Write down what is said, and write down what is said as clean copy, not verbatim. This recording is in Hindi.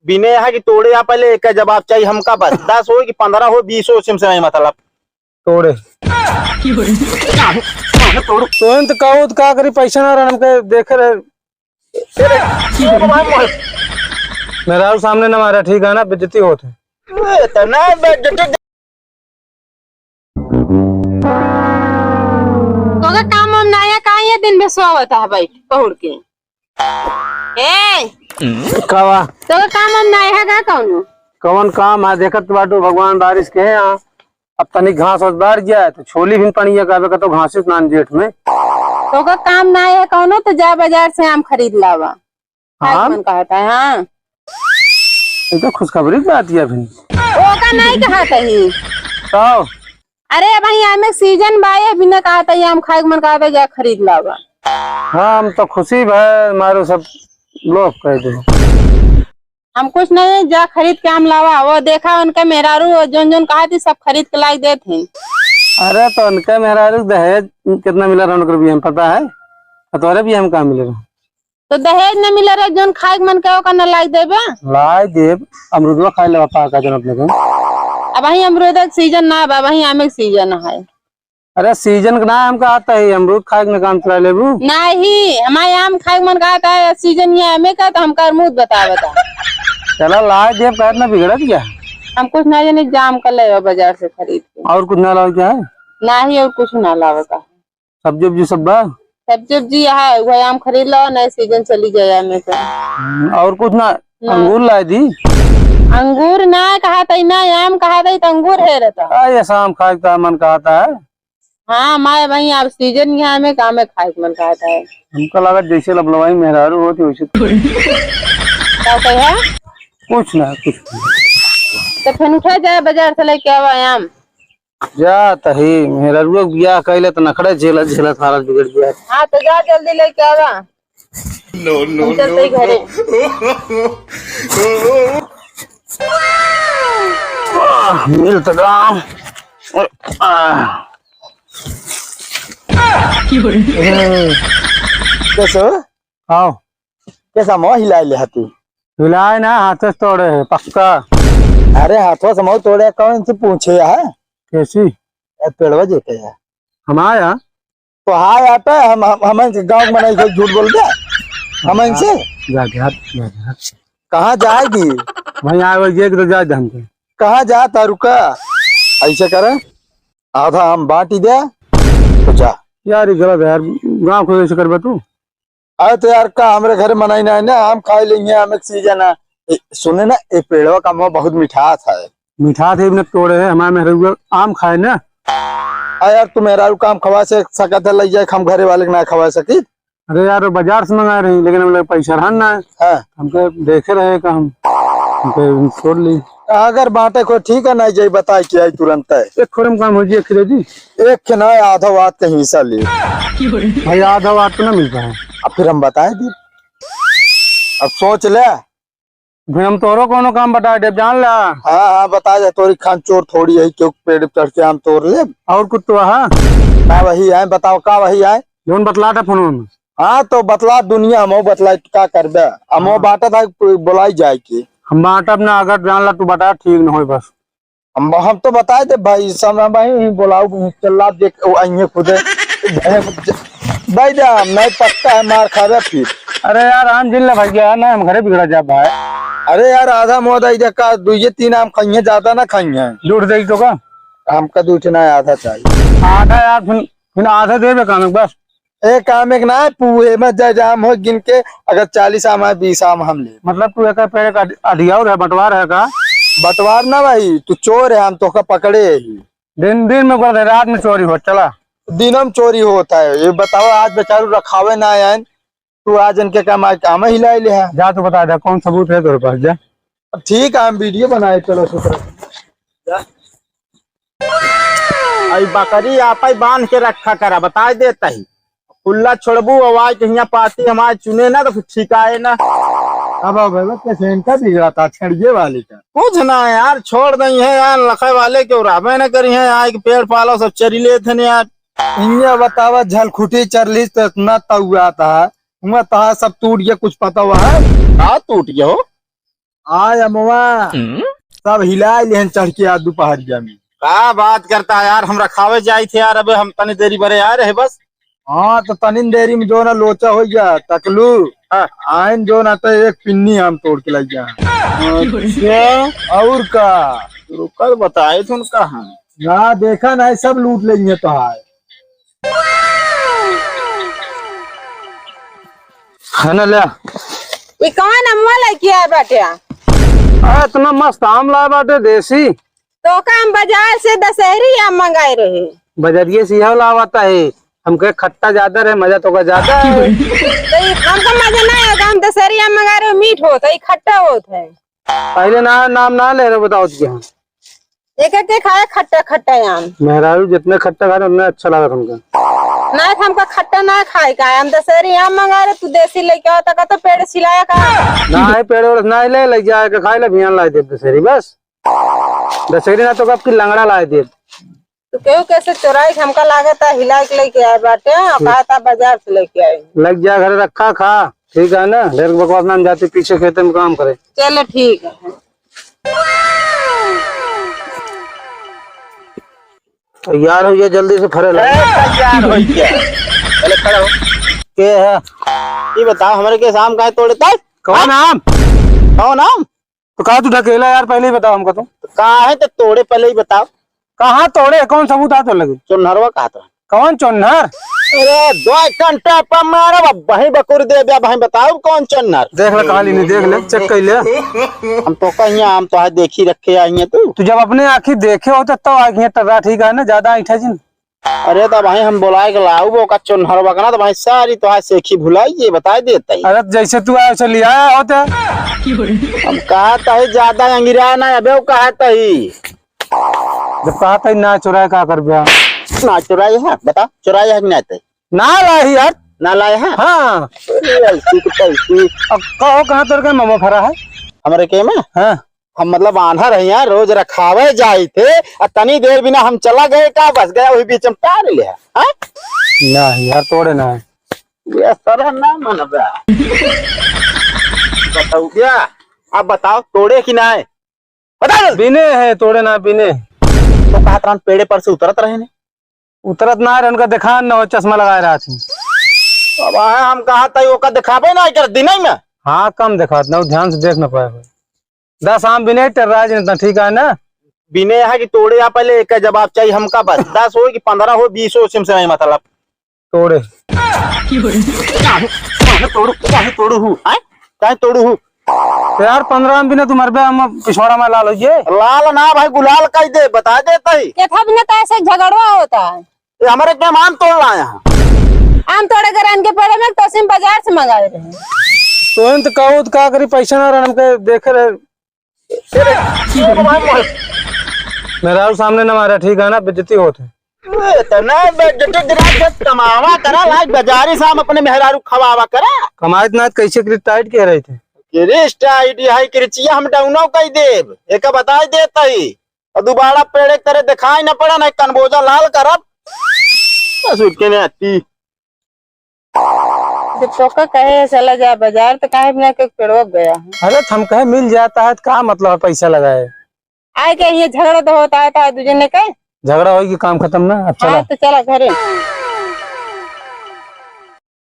बिने यहाँ की तोड़े यहाँ पहले एक जवाब चाहिए हमका बस 10 हो कि 15 हो 20 हो सिम से मतलब तोड़े तो कहो तो का करी पैसा ना रहा हमके देखे रहे मेरा सामने न मारा ठीक है ना बेइज्जती होते तो काम हम नया कहा ये दिन में सोता है भाई पहुड़ के कवा तो काम हम नया है कौन कौन काम है देखत बाटो भगवान बारिश के यहाँ अब तनिक घास और बाढ़ गया तो छोली भी पनिया का तो घास स्नान जेठ में तो काम ना है कौन तो जा बाजार से आम खरीद लावा आम कहता है हाँ ये तो खुशखबरी की बात है फिर ओका नहीं कहता ही तो अरे भाई आम सीजन बाए बिना कहता है आम खाए मन कहता जा खरीद लावा हाँ हम तो खुशी भाई मारो सब लोग कह दो हम कुछ नहीं जा खरीद के आम लावा वो देखा उनका मेहरारू जोन जोन कहा थी सब खरीद के लाई दे थे। अरे तो उनका मेहरारू दहेज कितना मिला रहा उनका भी हम पता है तुम्हारे भी हम कहाँ मिलेगा तो दहेज न मिला रहा जोन खाए मन के ओका न लाई देबे लाई देव अमरुदवा खाए ले पापा का जन अपने को अब वही अमरूद सीजन ना बा वही आम सीजन है। अरे सीजन का ना हमका आता है अमरूद खाए के काम चला लेबू नहीं हमारे आम खाए मन का आता है सीजन ये हमें का तो हम अमरूद बता चला लाई देव कहत ना बिगड़त क्या हम कुछ ना जाने जाम कर ले बाजार से खरीद के और कुछ ना लाओ क्या है ना ही और कुछ ना लावे का सब्जी उब्जी सब बा सब्जी है वही आम खरीद लो नए सीजन चली जाए हमें से और कुछ ना अंगूर लाई दी अंगूर ना कहा था ना आम कहा था तो अंगूर है रहता ऐसा आम खाए का मन कहता है हाँ मैं वही अब सीजन यहाँ में काम है खाए मन कहता है हमको लगा जैसे लबलवाई मेहरारू होती वैसे क्या कहे कुछ ना कुछ तो फिर उठा जाए बाजार से लेके आवा आम जा तही मेहरारू बियाह कैले तो नखड़े झेला झेला सारा बिगड़ गया हाँ तो जा जल्दी लेके आवा नो चलते घरे मिल तो गाँव कैसे आओ कैसा मोह हिलाए ले हाथी हिलाए ना हाथ से तोड़े है पक्का अरे हाथों से मोह तोड़े कौन से पूछे है कैसी पेड़वा जेते है हमारा तो हाय आता है हम गाँव में नहीं झूठ बोल दे हम इनसे कहाँ जाएगी वही आए ये तो जा हमको कहाँ जाता रुका ऐसे करे आधा हम बांटी दे तो जा यार ये गलत है यार गाँव को ऐसे करबे तू अरे तो यार का हमारे घर मनाई ना है ना हम खाए लेंगे हम सीजन है सुने ना ये पेड़वा का मुँह बहुत मिठास है मिठा थे तोड़े है हमारे मेहरारू आम खाए ना यार तू मेहरारू काम खवा से सकत है ले जाए हम घरे वाले ना खवा सकी अरे यार बाजार से मंगा रही लेकिन हम लोग पैसा रहन ना है हमको देखे रहे का हम छोड़ ली अगर बांटे को ठीक है नहीं जाए बताए कि आई तुरंत है एक खोरम काम हो जी जी एक के ना आधा बात का हिस्सा ले भाई आधा बात तो ना मिलता है अब फिर हम बताए दी अब सोच ले फिर हम तोरो कोनो काम बता दे जान ला हाँ हाँ बता जा तोरी खान चोर थोड़ी है क्यों पेड़ चढ़ के हम तोड़ ले और कुछ तो है का वही आए बताओ का वही आए जोन बतला था फोन में हाँ तो बतला दुनिया हम बतला क्या करबे हम बांटा था बुलाई जाए की हम बांटब ना अगर जान ला तू बता ठीक न हो बस हम तो बताए थे भाई समय भाई बुलाऊ चल देख आइए खुद भाई जा मैं पक्का है मार खावे फिर अरे यार आम जिल भाई गया ना हम घरे बिगड़ा जा भाई अरे यार आधा मोदा इधर का दुई तीन आम खाइए ज्यादा ना खाइए झूठ दे तो का हमका दूठना है आधा चाहिए आधा यार फिर आधा दे काम बस एक आम एक ना पूरे में जाम हो गिन के अगर 40 आम है 20 आम हम ले मतलब तू एक पेड़ का अधियार है बंटवार है का बंटवार ना भाई तू चोर है हम तो का पकड़े ही दिन दिन में कर रात में चोरी हो चला दिनों में चोरी होता है ये बताओ आज बेचारू रखावे ना आए तू आज इनके काम काम हिला ले है जा तू बता दे कौन सबूत है तेरे पास जा ठीक है हम वीडियो बनाए चलो शुक्र आई बकरी आप बांध के रखा करा बता देता ही खुला छोड़बू आवाज कहीं पाती हमारे चुने ना तो फिर ठिकाए ना अब कैसे इनका बिगड़ा था छड़िए वाले का कुछ ना यार छोड़ दई है यार लखे वाले क्यों राबे न करी है यहाँ पेड़ पालो सब चरी ले थे यार इन्हें बतावा झलखुटी चरली तो इतना तहुआ था सब टूट गया कुछ पता हुआ है टूट गया हो आय अमवा सब हिला लेहन चढ़ के आज दोपहरिया में। का बात करता है यार, हम रखावे जाए थे यार, अब हम तनी देरी बरे आ रहे बस। हाँ तो तनी देरी में जो ना लोचा हो गया तकलू आइन जो ना तो एक पिन्नी हम तोड़ के लग गया। अच्छा, और का रुकर बताए तुम कहा ना देखा ना सब लूट लेंगे तो है। है ना ले ये कौन अम्मा लेके आए बाटे? इतना मस्त आम लाए बाटे देसी। तो का हम बाजार से दशहरी आम मंगाए रहे। बजरिए से यह लावाता है, हमके खट्टा ज्यादा रहे मजा तो का ज्यादा है। तो हमको मजा नहीं आएगा, हम दशहरी आम मंगा रहे हो, मीठ होता है खट्टा होता है। पहले ना नाम ना ले रहे, बताओ क्या एक एक खाए खट्टा खट्टा आम। मेहरारू जितने खट्टा खा रहे उतना अच्छा लगा तुमको। नहीं हमको खट्टा ना खाए का, हम दशहरी आम मंगा रहे, तू देसी लेके आता का तो पेड़ सिलाया का ना है पेड़ और ना ले लग जाए के खाए ला भियान लाए दे दशहरी बस। दशहरी ना तो कब की लंगड़ा लाए दे। तो क्यों कैसे चुराई हमका लागत है हिला के लेके आए बाटे, कहा था बाजार से लेके आए। लग जा घर रखा खा, ठीक है ना। ढेर बकवास ना जाते पीछे खेते में काम करे। चलो ठीक है। तैयार हो जल्दी से फरे लगे। तैयार हो गया, चले खड़ा हो। के है ये बताओ हमारे के शाम का तोड़ता है कौन आम? कौन आम? तो कहा तू ढकेला यार, पहले ही बताओ हमको। तो कहाँ है तो तोड़े पहले ही बताओ। कहाँ तोड़े, कौन सबूत आ तो लगे? चुनहरवा कहा था। कौन चुन्नर? अरे 2 घंटा पर मारा वही बकुर दे दिया, वही बताओ कौन चुनहर। देख ले कहाली ने, देख ले चेक कर ले। हम तो कहीं आम तो है देखी रखे आई तू जब अपने आँखी देखे होते तो आँखें टर्रा, ठीक है ना, ज्यादा ऐठा जिन। अरे तो भाई हम बोलाए के लाऊ वो का चुनहरवा का ना, तो भाई सारी तो है सेखी भुलाई ये बता देता ही। अरे जैसे तू आया वैसे लिया होते। हम कहा था ज्यादा अंगिरा ना अबे कहा था ही। जब कहा था ना चुराए का कर बिया ना चुराई है, बता चुराई है कि नहीं थे? ना लाई यार, ना लाए हैं। हाँ ऐसी की तैसी। अब कहो कहाँ तोड़ के ममो फरा है? हमारे के में हाँ हम मतलब आंधा रहे हैं, रोज रखावे जाए थे और तनी देर बिना हम चला गए का बस गया वही बीच में टार लिया। हाँ ना यार तोड़े ना है। ये सरह ना मनबा बताओ क्या। अब बताओ तोड़े कि ना है, बता दो। बिने है तोड़े ना बिने। तो कहा था पेड़े पर से उतरत रहे ने। उतरत ना रहे, उनका देखा न हो, चश्मा लगाए रहा थी। अब हम कहा था वो का दिखावे ना कर दिन में। हाँ कम देखा ना, ध्यान से देख ना पाए। 10 आम बिने टर्रा जितना, ठीक है ना। बिने है कि तोड़े या पहले एक जवाब चाहिए हमका बस। 10 हो कि 15 हो 20 हो सिम से नहीं मतलब। तोड़े तोड़ू हूँ कहीं तोड़ू हूँ तो यार 15 आम बिने तुम्हारे हम पिछवाड़ा में लाल होइए। लाल ना भाई गुलाल कह दे, बता देता ही। क्या था बिना तो ऐसे झगड़वा होता है। ये हमारे क्या आम तोड़ रहा है यहाँ। आम तोड़े कर के पेड़े में तो सिम बाजार से मंगाए रहे। तो कहो तो का करी, पैसा ना रहा हमके देखे रहे। मेरा सामने न मारा, ठीक है ना, बेइज्जती होते। कमावा करा लाज बाजारी से हम अपने मेहरारू खवावा करा। कमाई ना कैसे टाइट कह रहे थे। हम डाउनो कही देव एक बता देता ही और दोबारा पेड़े करे दिखाई न पड़ा ना कनबोजा लाल करब के ने आती। जब टोका कहे चला जाए बाजार तो कहे बिना के पेड़वा गया है। अरे हम कहे मिल जाता है तो क्या मतलब है पैसा लगाए। आए के ये झगड़ा तो होता है दूजे ने कहे झगड़ा होगी काम खत्म ना। अब चला तो चला घरे।